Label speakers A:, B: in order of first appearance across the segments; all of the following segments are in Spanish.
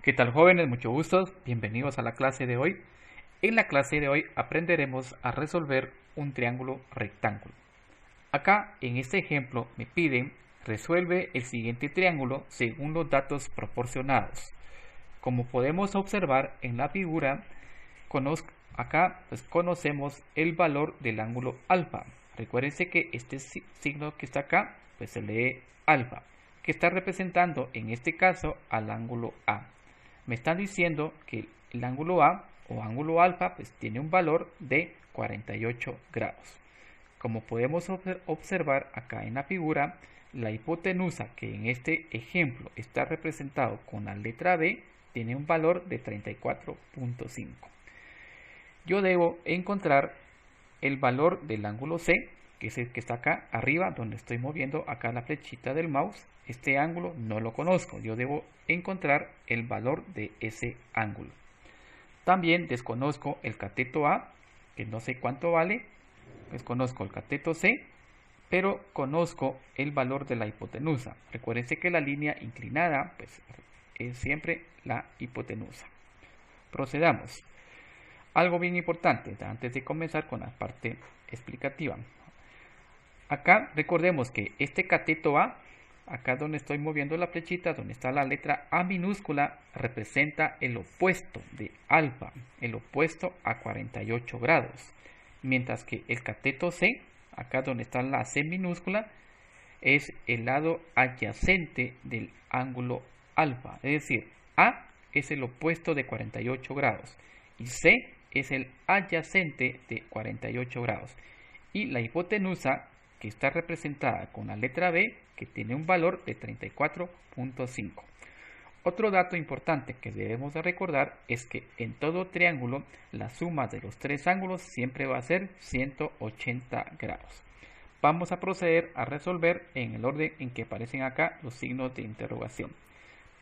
A: ¿Qué tal, jóvenes? Mucho gusto. Bienvenidos a la clase de hoy. En la clase de hoy aprenderemos a resolver un triángulo rectángulo. Acá en este ejemplo me piden resuelve el siguiente triángulo según los datos proporcionados. Como podemos observar en la figura, conocemos el valor del ángulo alfa. Recuérdense que este signo que está acá se lee alfa, que está representando en este caso al ángulo A. Me están diciendo que el ángulo A o ángulo alfa tiene un valor de 48 grados. Como podemos observar acá en la figura, la hipotenusa, que en este ejemplo está representado con la letra B, tiene un valor de 34.5. Yo debo encontrar el valor del ángulo C, que es el que está acá arriba, donde estoy moviendo acá la flechita del mouse. Este ángulo no lo conozco, yo debo encontrar el valor de ese ángulo. También desconozco el cateto A, que no sé cuánto vale. Desconozco el cateto C, pero conozco el valor de la hipotenusa. Recuérdense que la línea inclinada es siempre la hipotenusa. Procedamos. Algo bien importante antes de comenzar con la parte explicativa. Acá recordemos que este cateto A, acá donde estoy moviendo la flechita, donde está la letra A minúscula, representa el opuesto de alfa, el opuesto a 48 grados. Mientras que el cateto C, acá donde está la C minúscula, es el lado adyacente del ángulo alfa. Es decir, A es el opuesto de 48 grados y C es el adyacente de 48 grados. Y la hipotenusa, que está representada con la letra B, que tiene un valor de 34.5. Otro dato importante que debemos de recordar es que en todo triángulo la suma de los tres ángulos siempre va a ser 180 grados. Vamos a proceder a resolver en el orden en que aparecen acá los signos de interrogación.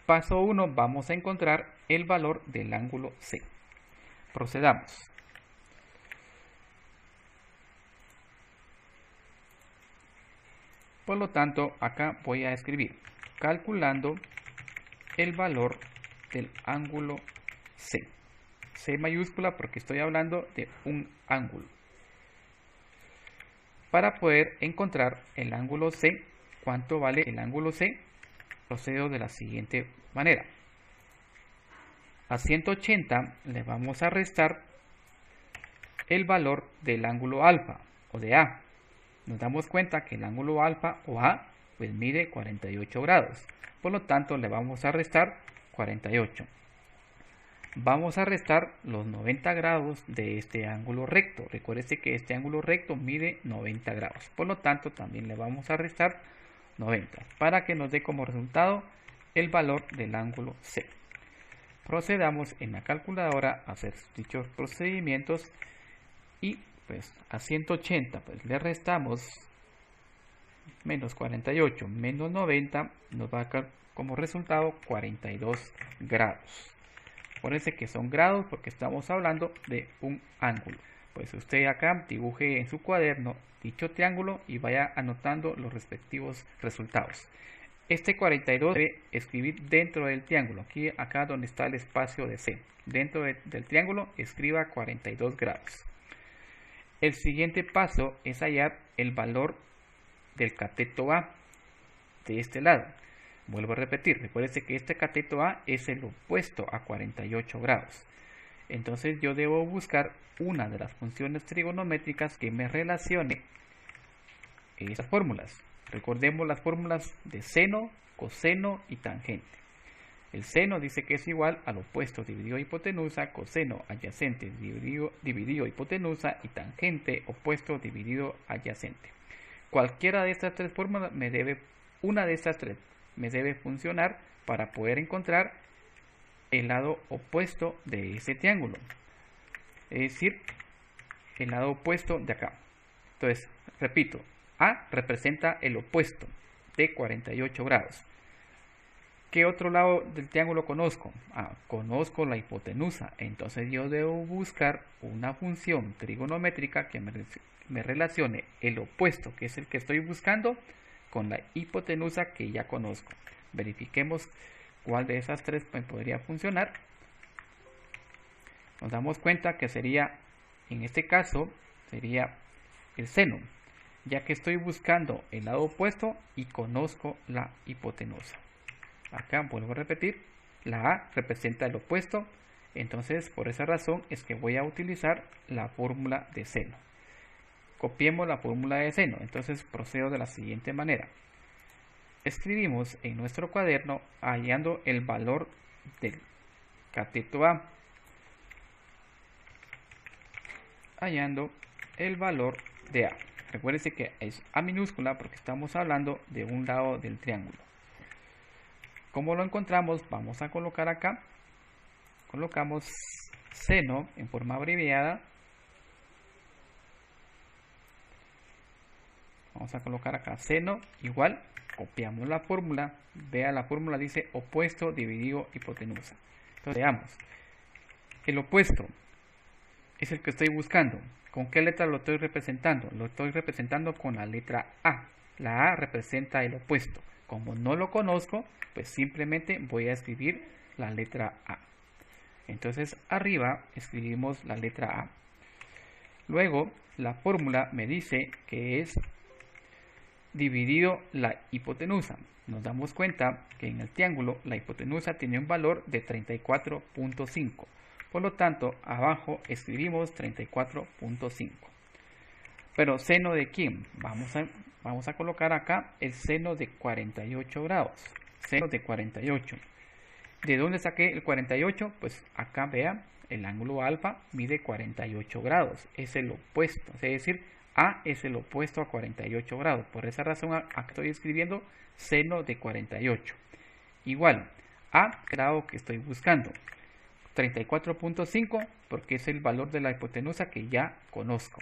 A: Paso 1, vamos a encontrar el valor del ángulo C. Procedamos. Por lo tanto, acá voy a escribir calculando el valor del ángulo C. C mayúscula porque estoy hablando de un ángulo. Para poder encontrar el ángulo C, ¿cuánto vale el ángulo C? Procedo de la siguiente manera. A 180 le vamos a restar el valor del ángulo alfa o de A. Nos damos cuenta que el ángulo alfa o A mide 48 grados. Por lo tanto, le vamos a restar 48. Vamos a restar los 90 grados de este ángulo recto. Recuérdese que este ángulo recto mide 90 grados. Por lo tanto, también le vamos a restar 90 para que nos dé como resultado el valor del ángulo C. Procedamos en la calculadora a hacer dichos procedimientos y a 180 le restamos menos 48 menos 90, nos va a dar como resultado 42 grados. Acuérdense que son grados porque estamos hablando de un ángulo. Pues usted acá dibuje en su cuaderno dicho triángulo y vaya anotando los respectivos resultados. Este 42 debe escribir dentro del triángulo, acá donde está el espacio de C. Dentro del triángulo escriba 42 grados. El siguiente paso es hallar el valor del cateto A de este lado. Vuelvo a repetir, recuérdense que este cateto A es el opuesto a 48 grados. Entonces yo debo buscar una de las funciones trigonométricas que me relacione estas fórmulas. Recordemos las fórmulas de seno, coseno y tangente. El seno dice que es igual al opuesto dividido hipotenusa, coseno adyacente dividido hipotenusa y tangente opuesto dividido adyacente. Cualquiera de estas tres fórmulas una de estas tres me debe funcionar para poder encontrar el lado opuesto de ese triángulo. Es decir, el lado opuesto de acá. Entonces, repito, A representa el opuesto de 48 grados. ¿Qué otro lado del triángulo conozco? Conozco la hipotenusa. Entonces yo debo buscar una función trigonométrica que me relacione el opuesto, que es el que estoy buscando, con la hipotenusa que ya conozco. Verifiquemos cuál de esas tres me podría funcionar. Nos damos cuenta que sería, en este caso, sería el seno, ya que estoy buscando el lado opuesto y conozco la hipotenusa. Acá vuelvo a repetir, la A representa el opuesto, entonces por esa razón es que voy a utilizar la fórmula de seno. Copiemos la fórmula de seno, entonces procedo de la siguiente manera. Escribimos en nuestro cuaderno hallando el valor del cateto A. Hallando el valor de A. Recuérdense que es A minúscula porque estamos hablando de un lado del triángulo. ¿Cómo lo encontramos? Vamos a colocar acá. Colocamos seno en forma abreviada. Vamos a colocar acá seno igual. Copiamos la fórmula. Vea, la fórmula dice opuesto dividido hipotenusa. Entonces veamos. El opuesto es el que estoy buscando. ¿Con qué letra lo estoy representando? Lo estoy representando con la letra A. La A representa el opuesto. Como no lo conozco, pues simplemente voy a escribir la letra A. Entonces arriba escribimos la letra A. Luego la fórmula me dice que es dividido la hipotenusa. Nos damos cuenta que en el triángulo la hipotenusa tiene un valor de 34.5. Por lo tanto, abajo escribimos 34.5. Pero ¿seno de quién? Vamos a colocar acá el seno de 48 grados. Seno de 48. ¿De dónde saqué el 48? Pues acá vea, el ángulo alfa mide 48 grados. Es el opuesto. Es decir, A es el opuesto a 48 grados. Por esa razón acá estoy escribiendo seno de 48. Igual, A, grado que estoy buscando. 34.5 porque es el valor de la hipotenusa que ya conozco.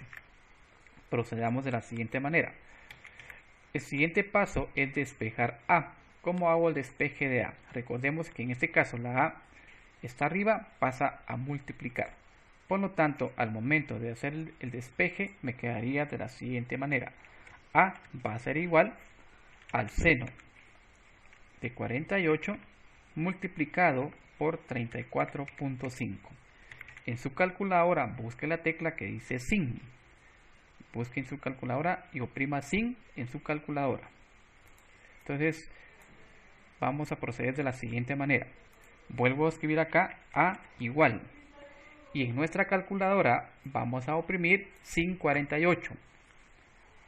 A: Procedamos de la siguiente manera. El siguiente paso es despejar A. ¿Cómo hago el despeje de A? Recordemos que en este caso la A está arriba, pasa a multiplicar. Por lo tanto, al momento de hacer el despeje me quedaría de la siguiente manera. A va a ser igual al seno de 48 multiplicado por 34.5. En su calculadora busque la tecla que dice sin. Busque en su calculadora y oprima sin en su calculadora. Entonces vamos a proceder de la siguiente manera. Vuelvo a escribir acá A igual. Y en nuestra calculadora vamos a oprimir sin 48.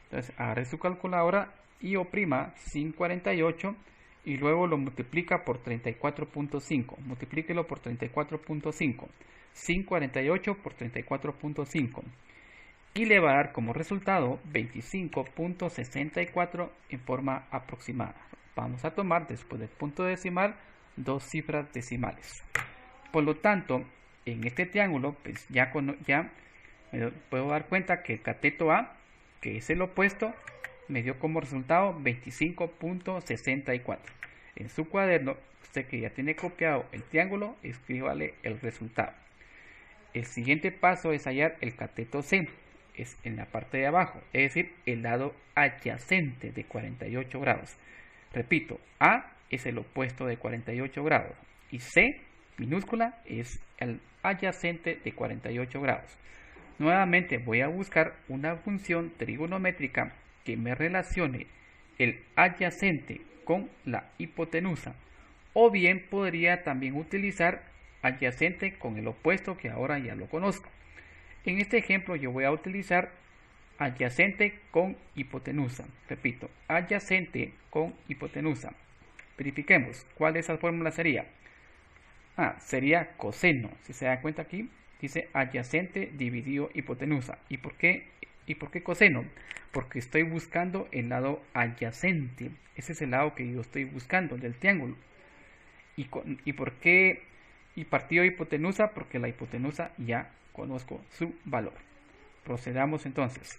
A: Entonces agarre su calculadora y oprima sin 48 y luego lo multiplica por 34.5. Multiplíquelo por 34.5. Sin 48 por 34.5. Y le va a dar como resultado 25.64 en forma aproximada. Vamos a tomar después del punto decimal dos cifras decimales. Por lo tanto, en este triángulo pues ya me puedo dar cuenta que el cateto A, que es el opuesto, me dio como resultado 25.64. En su cuaderno, usted que ya tiene copiado el triángulo, escríbale el resultado. El siguiente paso es hallar el cateto C. Es en la parte de abajo, es decir, el lado adyacente de 48 grados. Repito, A es el opuesto de 48 grados y C minúscula es el adyacente de 48 grados. Nuevamente voy a buscar una función trigonométrica que me relacione el adyacente con la hipotenusa, o bien podría también utilizar adyacente con el opuesto, que ahora ya lo conozco. En este ejemplo yo voy a utilizar adyacente con hipotenusa. Repito, adyacente con hipotenusa. Verifiquemos cuál de esas fórmulas sería. Sería coseno. Si se da cuenta aquí, dice adyacente dividido hipotenusa. ¿Y por qué coseno? Porque estoy buscando el lado adyacente. Ese es el lado que yo estoy buscando, del triángulo. ¿Y por qué? Y partido de hipotenusa, porque la hipotenusa ya conozco su valor. Procedamos entonces.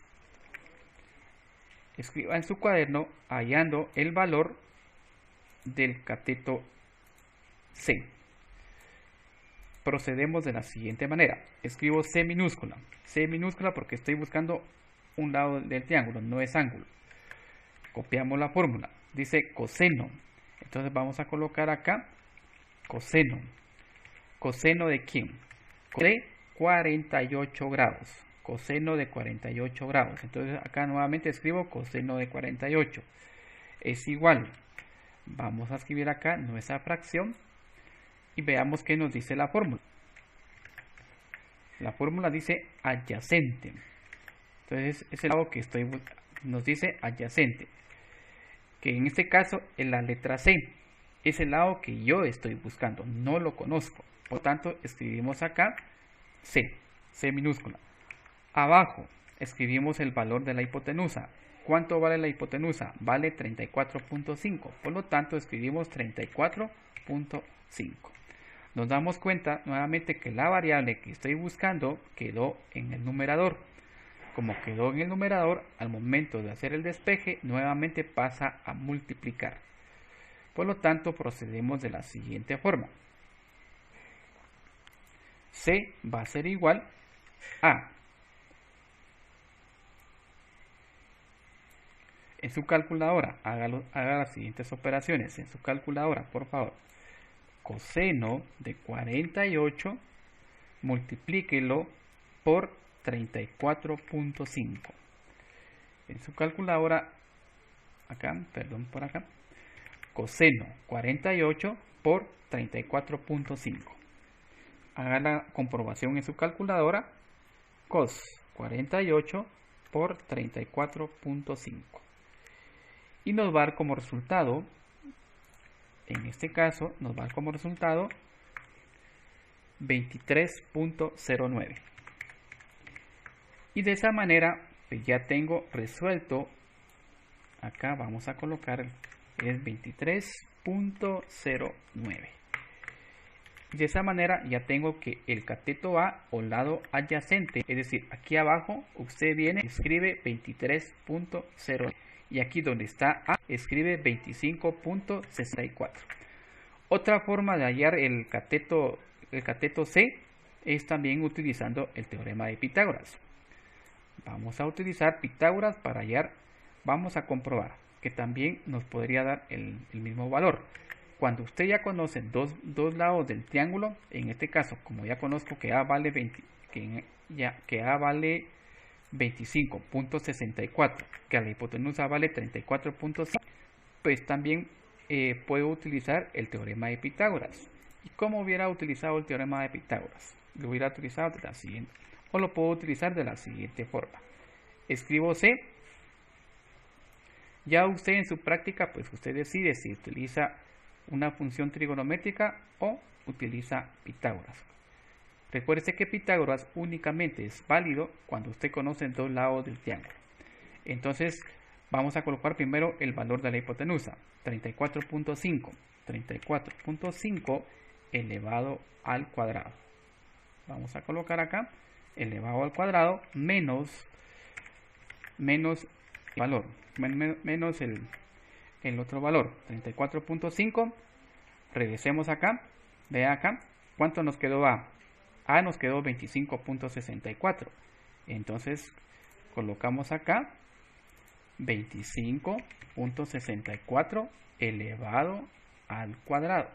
A: Escriba en su cuaderno hallando el valor del cateto C. Procedemos de la siguiente manera. Escribo C minúscula. C minúscula porque estoy buscando un lado del triángulo, no es ángulo. Copiamos la fórmula. Dice coseno. Entonces vamos a colocar acá coseno. ¿Coseno de quién? De 48 grados. Coseno de 48 grados. Entonces acá nuevamente escribo coseno de 48. Es igual. Vamos a escribir acá nuestra fracción y veamos qué nos dice la fórmula. La fórmula dice adyacente. Entonces es el lado que nos dice adyacente. Que en este caso es la letra C. Es el lado que yo estoy buscando. No lo conozco. Por tanto, escribimos acá C. C minúscula. Abajo escribimos el valor de la hipotenusa. ¿Cuánto vale la hipotenusa? Vale 34.5. Por lo tanto, escribimos 34.5. Nos damos cuenta nuevamente que la variable que estoy buscando quedó en el numerador. Como quedó en el numerador, al momento de hacer el despeje, nuevamente pasa a multiplicar. Por lo tanto, procedemos de la siguiente forma. C va a ser igual a, en su calculadora, haga las siguientes operaciones. En su calculadora, por favor, coseno de 48, multiplíquelo por 34.5. En su calculadora, por acá, coseno 48 por 34.5. Haga la comprobación en su calculadora. Cos 48 por 34.5. Y nos va a dar como resultado, en este caso, nos va a dar como resultado 23.09. Y de esa manera, pues ya tengo resuelto. Acá vamos a colocar es 23.09. De esa manera ya tengo que el cateto A o lado adyacente, es decir, aquí abajo usted viene y escribe 23.09 y aquí donde está A escribe 25.64. Otra forma de hallar el cateto C es también utilizando el teorema de Pitágoras. Vamos a utilizar Pitágoras para hallar, vamos a comprobar que también nos podría dar el mismo valor. Cuando usted ya conoce dos lados del triángulo, en este caso, como ya conozco que A vale 25.64, que a la hipotenusa vale 34.5, pues también puedo utilizar el teorema de Pitágoras. ¿Y cómo hubiera utilizado el teorema de Pitágoras? Lo hubiera utilizado de la siguiente, o lo puedo utilizar de la siguiente forma. Escribo C. Ya usted en su práctica, pues usted decide si utiliza una función trigonométrica o utiliza Pitágoras. Recuerde que Pitágoras únicamente es válido cuando usted conoce dos lados del triángulo. Entonces vamos a colocar primero el valor de la hipotenusa, 34.5. 34.5 elevado al cuadrado. Vamos a colocar acá elevado al cuadrado menos valor, menos el otro valor, 34.5. Regresemos acá, vea acá, ¿cuánto nos quedó A? A nos quedó 25.64. Entonces colocamos acá 25.64 elevado al cuadrado.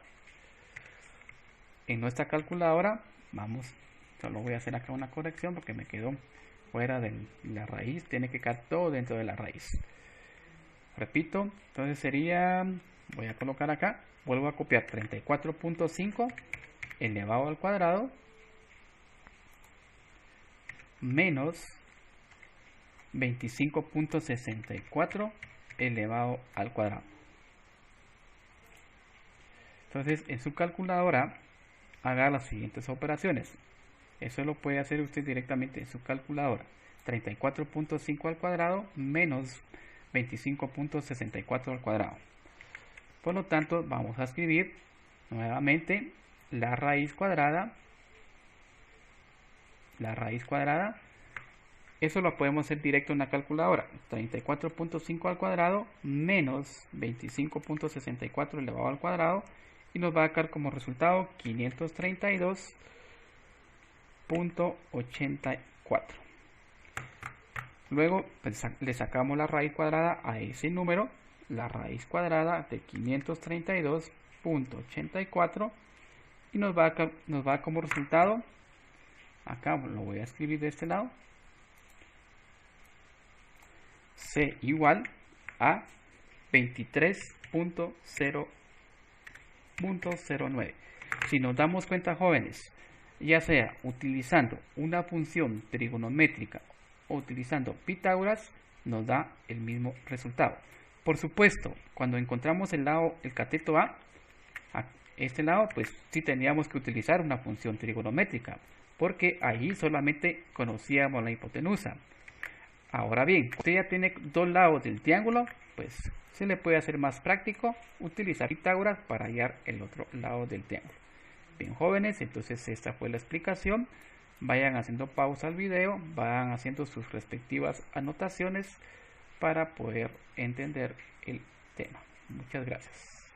A: En nuestra calculadora, solo voy a hacer acá una corrección porque me quedó fuera de la raíz, tiene que quedar todo dentro de la raíz. Repito, entonces sería, voy a colocar acá, vuelvo a copiar 34.5 elevado al cuadrado menos 25.64 elevado al cuadrado. Entonces en su calculadora haga las siguientes operaciones. Eso lo puede hacer usted directamente en su calculadora. 34.5 al cuadrado menos 25.64 al cuadrado. Por lo tanto, vamos a escribir nuevamente la raíz cuadrada. Eso lo podemos hacer directo en la calculadora. 34.5 al cuadrado menos 25.64 elevado al cuadrado. Y nos va a dar como resultado 532.84. Luego pues, le sacamos la raíz cuadrada a ese número. La raíz cuadrada de 532.84 y nos va como resultado, acá lo voy a escribir de este lado, C igual a 23.0.09. Si nos damos cuenta, jóvenes, ya sea utilizando una función trigonométrica o utilizando Pitágoras, nos da el mismo resultado. Por supuesto, cuando encontramos el cateto A, este lado, pues sí teníamos que utilizar una función trigonométrica, porque ahí solamente conocíamos la hipotenusa. Ahora bien, usted ya tiene dos lados del triángulo, pues se le puede hacer más práctico utilizar Pitágoras para hallar el otro lado del triángulo. Bien, jóvenes, entonces esta fue la explicación. Vayan haciendo pausa al video, vayan haciendo sus respectivas anotaciones para poder entender el tema. Muchas gracias.